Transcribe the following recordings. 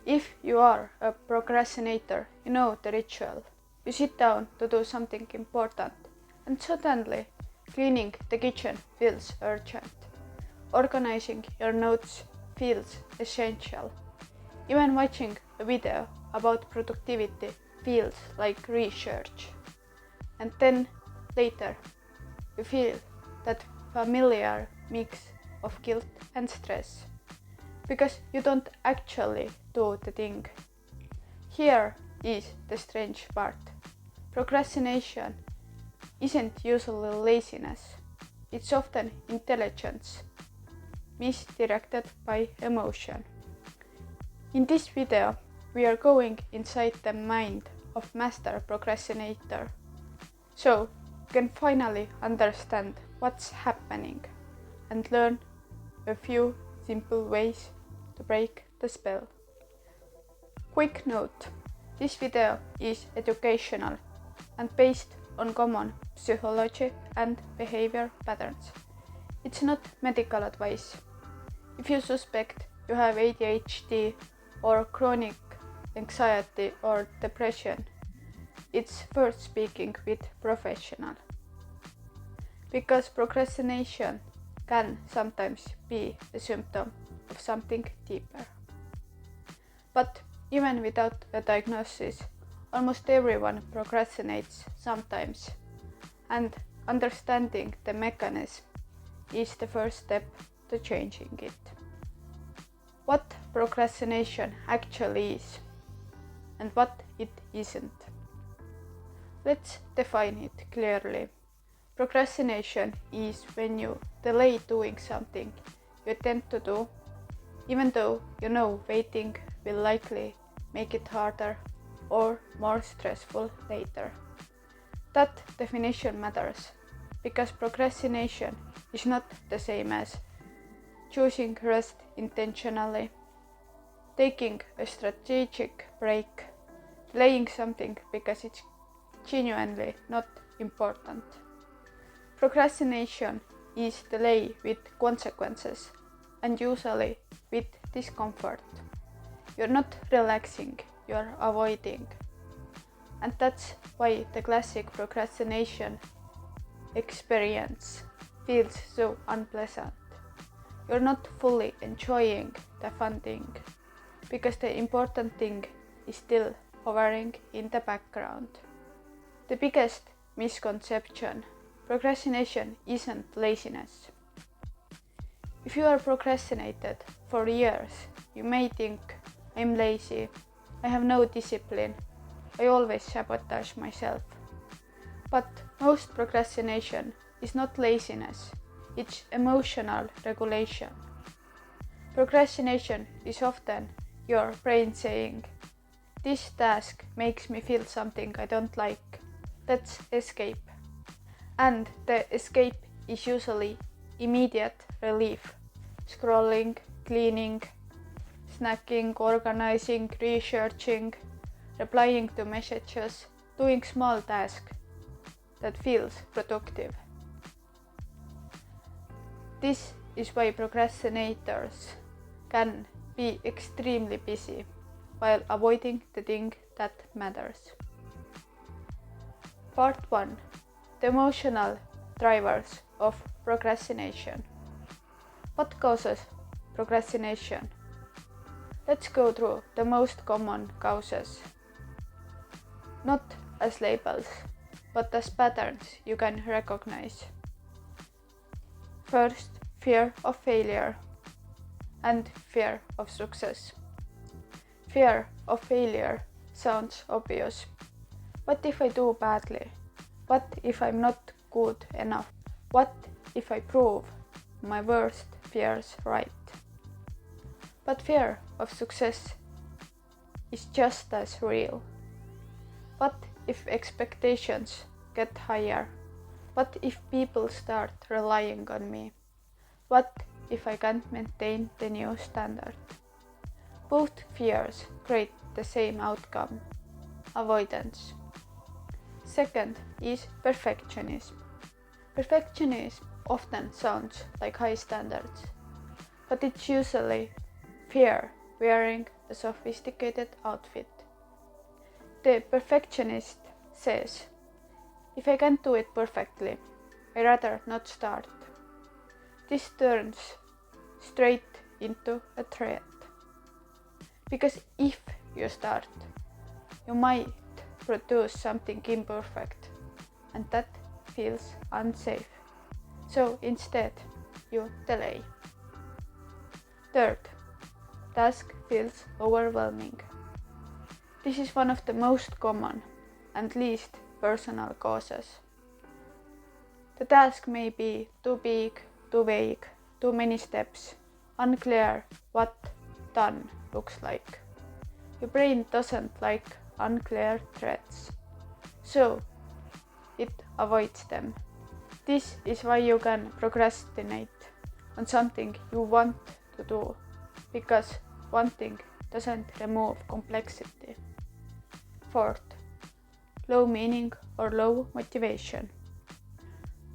If you are a procrastinator, you know the ritual. You sit down to do something important, and suddenly cleaning the kitchen feels urgent. Organizing your notes feels essential. Even watching a video about productivity feels like research. And then later, you feel that familiar mix of guilt and stress, because you don't actually do the thing. Here is the strange part. Procrastination isn't usually laziness. It's often intelligence, misdirected by emotion. In this video, we are going inside the mind of master procrastinator, so you can finally understand what's happening and learn a few simple ways to break the spell. Quick note: this video is educational and based on common psychology and behavior patterns. It's not medical advice. If you suspect you have ADHD or chronic anxiety or depression, it's worth speaking with a professional. Because procrastination can sometimes be a symptom of something deeper. But even without a diagnosis, almost everyone procrastinates sometimes, and understanding the mechanism is the first step to changing it. What procrastination actually is and what it isn't. Let's define it clearly. Procrastination is when you delay doing something you intend to do, even though you know waiting will likely make it harder or more stressful later. That definition matters, because procrastination is not the same as choosing rest intentionally, taking a strategic break, delaying something because it's genuinely not important. Procrastination is delay with consequences, and usually with discomfort. You're not relaxing, you're avoiding. And that's why the classic procrastination experience feels so unpleasant. You're not fully enjoying the fun thing, because the important thing is still hovering in the background. The biggest misconception: procrastination isn't laziness. If you are procrastinated for years, you may think, I'm lazy, I have no discipline, I always sabotage myself. But most procrastination is not laziness, it's emotional regulation. Procrastination is often your brain saying, this task makes me feel something I don't like, let's escape. And the escape is usually immediate relief: scrolling, cleaning, snacking, organizing, researching, replying to messages, doing small tasks that feels productive. This is why procrastinators can be extremely busy while avoiding the thing that matters. Part 1. The emotional drivers of procrastination. What causes procrastination? Let's go through the most common causes, not as labels, but as patterns you can recognize. First, fear of failure and fear of success. Fear of failure sounds obvious. What if I do badly? What if I'm not good enough? What if I prove my worst fears right? But fear of success is just as real. What if expectations get higher? What if people start relying on me? What if I can't maintain the new standard? Both fears create the same outcome: avoidance. Second is perfectionism. Perfectionism often sounds like high standards, but it's usually fear wearing a sophisticated outfit. The perfectionist says, if I can't do it perfectly, I'd rather not start. This turns straight into a threat. Because if you start, you might produce something imperfect, and that feels unsafe. So instead, you delay. Third, task feels overwhelming. This is one of the most common and least personal causes. The task may be too big, too vague, too many steps, unclear what done looks like. Your brain doesn't like unclear threats, so it avoids them. This is why you can procrastinate on something you want to do, because wanting doesn't remove complexity. Fourth, low meaning or low motivation.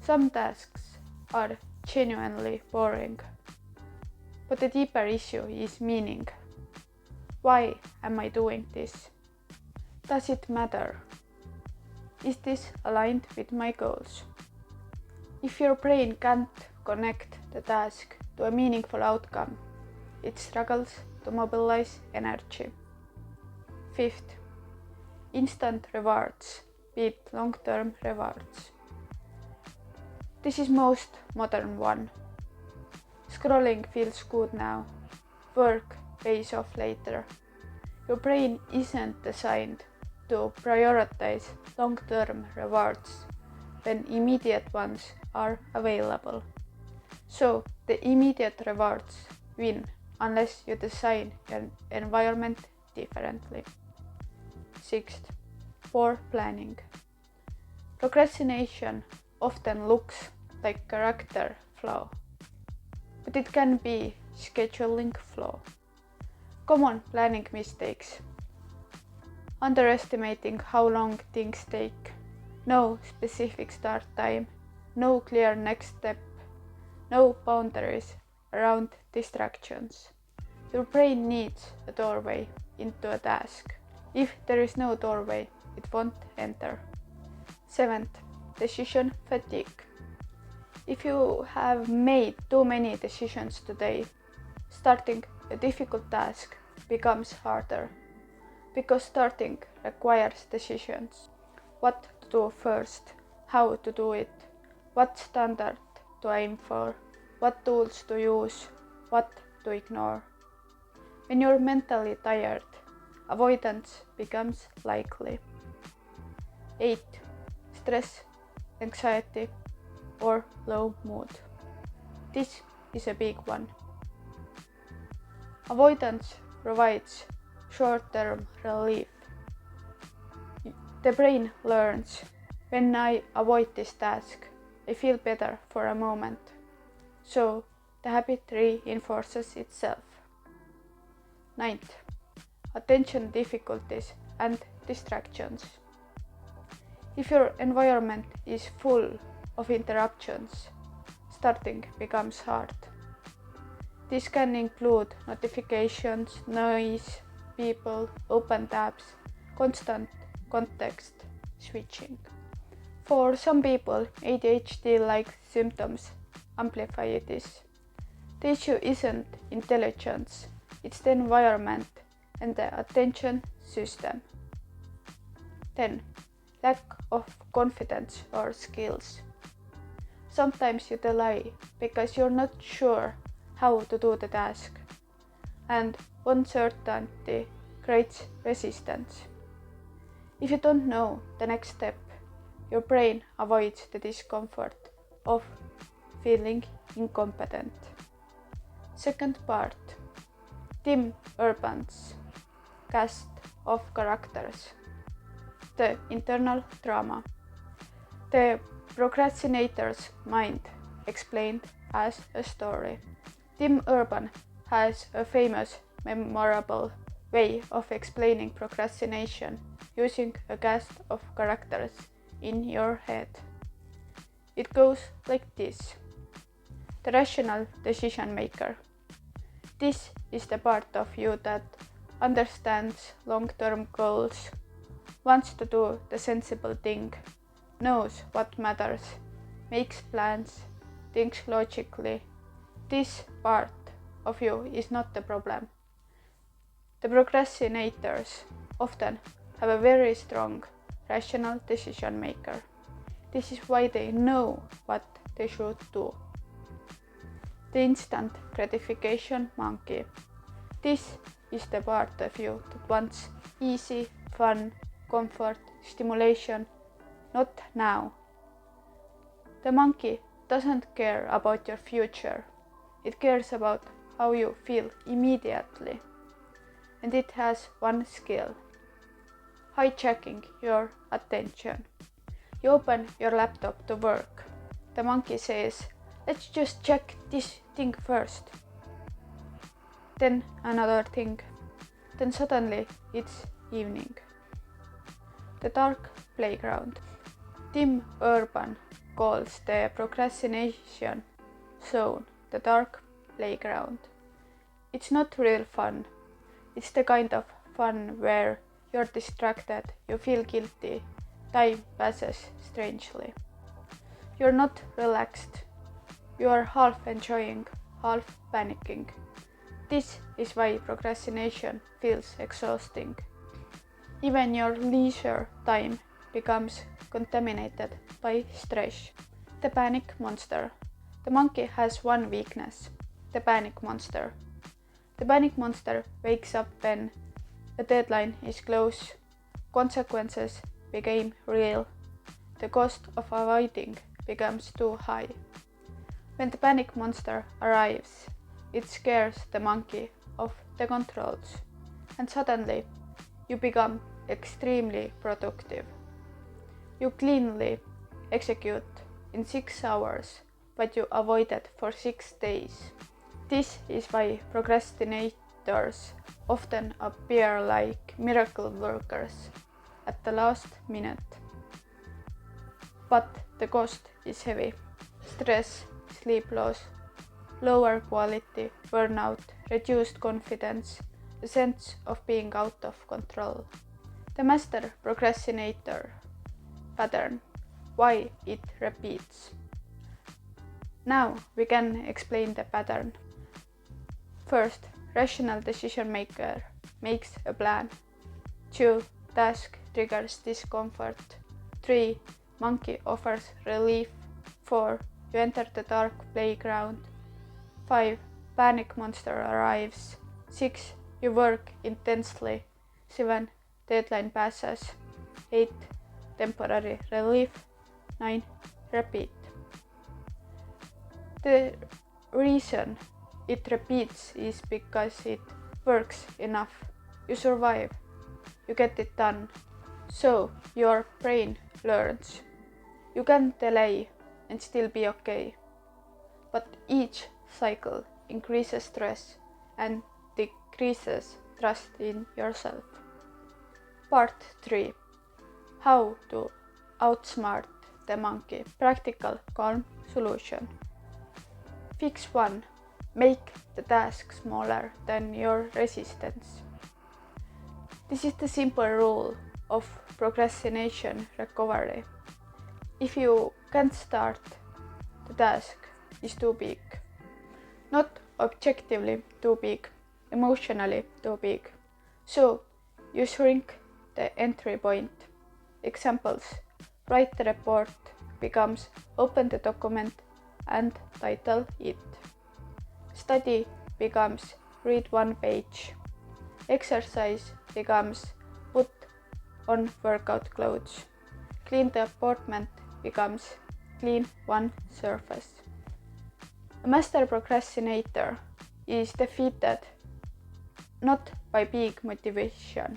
Some tasks are genuinely boring, but the deeper issue is meaning. Why am I doing this? Does it matter? Is this aligned with my goals? If your brain can't connect the task to a meaningful outcome, it struggles to mobilize energy. Fifth, instant rewards beat long-term rewards. This is most modern one. Scrolling feels good now. Work pays off later. Your brain isn't designed to prioritize long-term rewards when immediate ones are available. So the immediate rewards win unless you design your environment differently. Sixth, poor planning. Procrastination often looks like character flaw, but it can be scheduling flaw. Common planning mistakes: underestimating how long things take, no specific start time, no clear next step, no boundaries around distractions. Your brain needs a doorway into a task. If there is no doorway, it won't enter. Seventh, decision fatigue. If you have made too many decisions today, starting a difficult task becomes harder, because starting requires decisions. What to do first, how to do it, what standard to aim for, what tools to use, what to ignore. When you're mentally tired, avoidance becomes likely. 8. Stress, anxiety, or low mood. This is a big one. Avoidance provides short-term relief. The brain learns, when I avoid this task, I feel better for a moment. So the habit reinforces itself. 9th, attention difficulties and distractions. If your environment is full of interruptions, starting becomes hard. This can include notifications, noise, people, open tabs, constant context switching. For some people, ADHD-like symptoms amplify this. The issue isn't intelligence, it's the environment and the attention system. 10. Lack of confidence or skills. Sometimes you delay because you're not sure how to do the task, and uncertainty creates resistance. If you don't know the next step, your brain avoids the discomfort of feeling incompetent. Second part, Tim Urban's cast of characters, the internal drama. The procrastinator's mind explained as a story. Tim Urban has a famous, memorable way of explaining procrastination using a cast of characters in your head. It goes like this. The rational decision maker. This is the part of you that understands long-term goals, wants to do the sensible thing, knows what matters, makes plans, thinks logically. This part of you is not the problem. The procrastinators often have a very strong rational decision maker. This is why they know what they should do. The instant gratification monkey. This is the part of you that wants easy, fun, comfort, stimulation, not now. The monkey doesn't care about your future. It cares about how you feel immediately. And it has one skill: hijacking your attention. You open your laptop to work. The monkey says, let's just check this thing first. Then another thing. Then suddenly it's evening. The dark playground. Tim Urban calls the procrastination zone the dark playground. It's not real fun. It's the kind of fun where you're distracted, you feel guilty, time passes strangely. You're not relaxed. You are half enjoying, half panicking. This is why procrastination feels exhausting. Even your leisure time becomes contaminated by stress. The panic monster. The monkey has one weakness: the panic monster. The panic monster wakes up when a deadline is close, consequences became real, the cost of avoiding becomes too high. When the panic monster arrives, it scares the monkey off the controls, and suddenly you become extremely productive. You cleanly execute in 6 hours what you avoided for 6 days. This is why procrastinators often appear like miracle workers at the last minute. But the cost is heavy: stress, sleep loss, lower quality, burnout, reduced confidence, a sense of being out of control. The master procrastinator pattern, why it repeats. Now we can explain the pattern. First, rational decision maker makes a plan. 2. Task triggers discomfort. 3. Monkey offers relief. 4. You enter the dark playground. 5. Panic monster arrives. 6. You work intensely. 7. Deadline passes. 8. Temporary relief. 9. Repeat. The reason it repeats is because it works enough. You survive. You get it done. So your brain learns. You can delay and still be okay. But each cycle increases stress and decreases trust in yourself. Part 3. How to outsmart the monkey. Practical, calm solution. Fix 1. Make the task smaller than your resistance. This is the simple rule of procrastination recovery. If you can't start, the task is too big. Not objectively too big, emotionally too big. So you shrink the entry point. Examples: write the report becomes open the document and title it. Study becomes read 1 page. Exercise becomes put on workout clothes. Clean the apartment becomes clean 1 surface. A master procrastinator is defeated not by big motivation,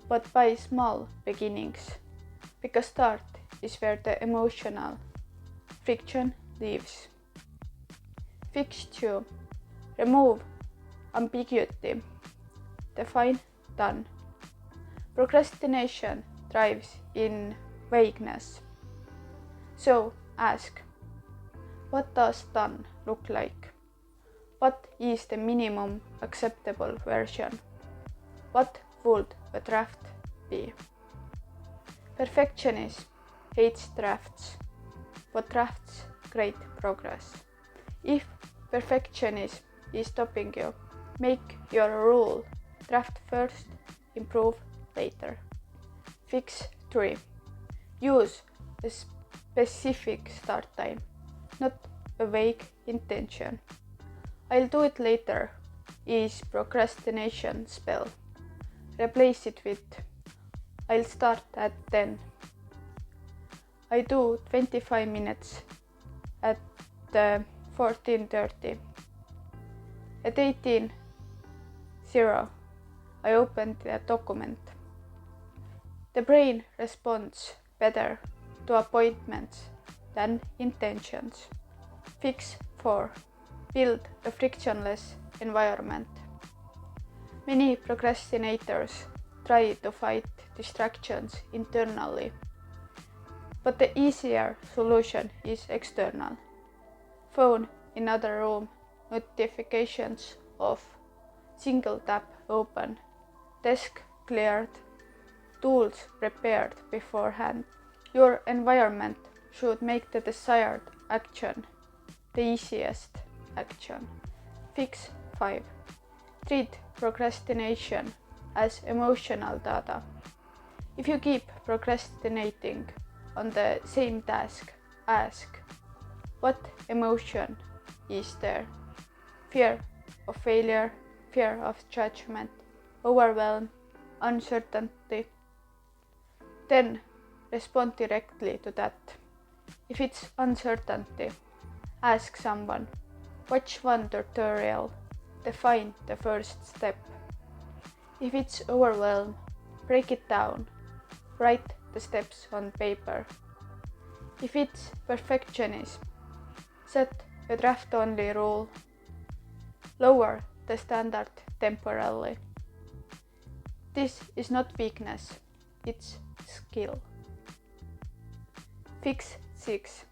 but by small beginnings, because start is where the emotional friction lives. Fix 2. Remove ambiguity. Define done. Procrastination thrives in vagueness. So ask, what does done look like? What is the minimum acceptable version? What would a draft be? Perfectionism hates drafts, but drafts create progress. If perfectionism is stopping you, make your rule: draft first, improve later. Fix 3. Use a specific start time, not a vague intention. I'll do it later is procrastination spell. Replace it with I'll start at 10. I do 25 minutes at 14:30. At 18:00, I opened the document. The brain responds better to appointments than intentions. Fix 4. Build a frictionless environment. Many procrastinators try to fight distractions internally, but the easier solution is external. Phone in other room, notifications off, single tap open, desk cleared, tools prepared beforehand. Your environment should make the desired action the easiest action. Fix 5. Treat procrastination as emotional data. If you keep procrastinating on the same task, ask, what emotion is there? Fear of failure, fear of judgment, overwhelm, uncertainty. Then respond directly to that. If it's uncertainty, ask someone, watch one tutorial, define the first step. If it's overwhelm, break it down, write the steps on paper. If it's perfectionism, set a draft-only rule, lower the standard temporarily. This is not weakness, it's skill. Fix 6.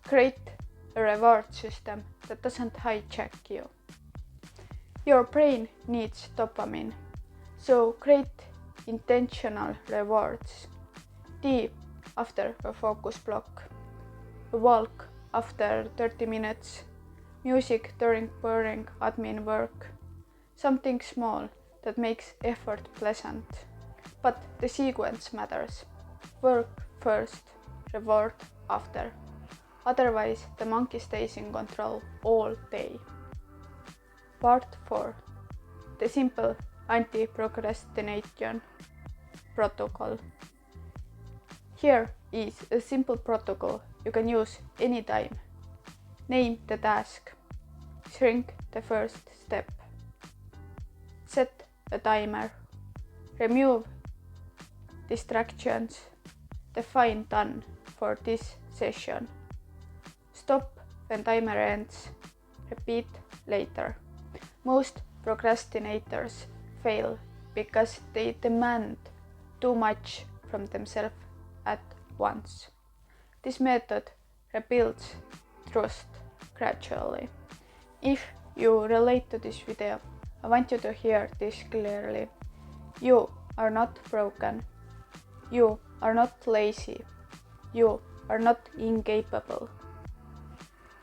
Create a reward system that doesn't hijack you. Your brain needs dopamine, so create intentional rewards. Tea after a focus block, a walk after 30 minutes, music during boring admin work, something small that makes effort pleasant. But the sequence matters. Work first, reward after. Otherwise, the monkey stays in control all day. Part 4. The simple anti-procrastination protocol. Here is a simple protocol you can use anytime. Name the task. Shrink the first step. Set a timer. Remove distractions. Define done for this session. Stop when timer ends. Repeat later. Most procrastinators fail because they demand too much from themselves at once. This method rebuilds trust gradually. If you relate to this video, I want you to hear this clearly. You are not broken. You are not lazy. You are not incapable.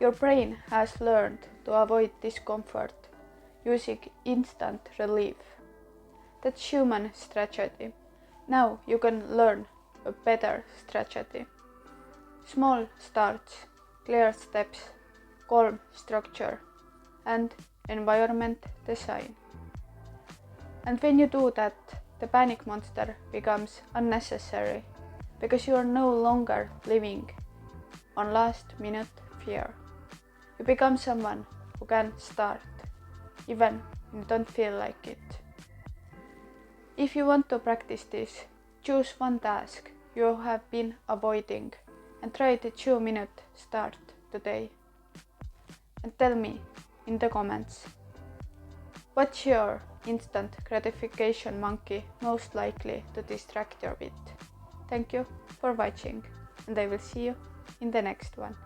Your brain has learned to avoid discomfort using instant relief. That's human strategy. Now you can learn a better strategy. Small starts, clear steps, calm structure, and environment design. And when you do that, the panic monster becomes unnecessary because you are no longer living on last minute fear. You become someone who can start, even when you don't feel like it. If you want to practice this, choose one task you have been avoiding and try the 2-minute start today. And tell me in the comments, what's your instant gratification monkey most likely to distract you with? Thank you for watching, and I will see you in the next one.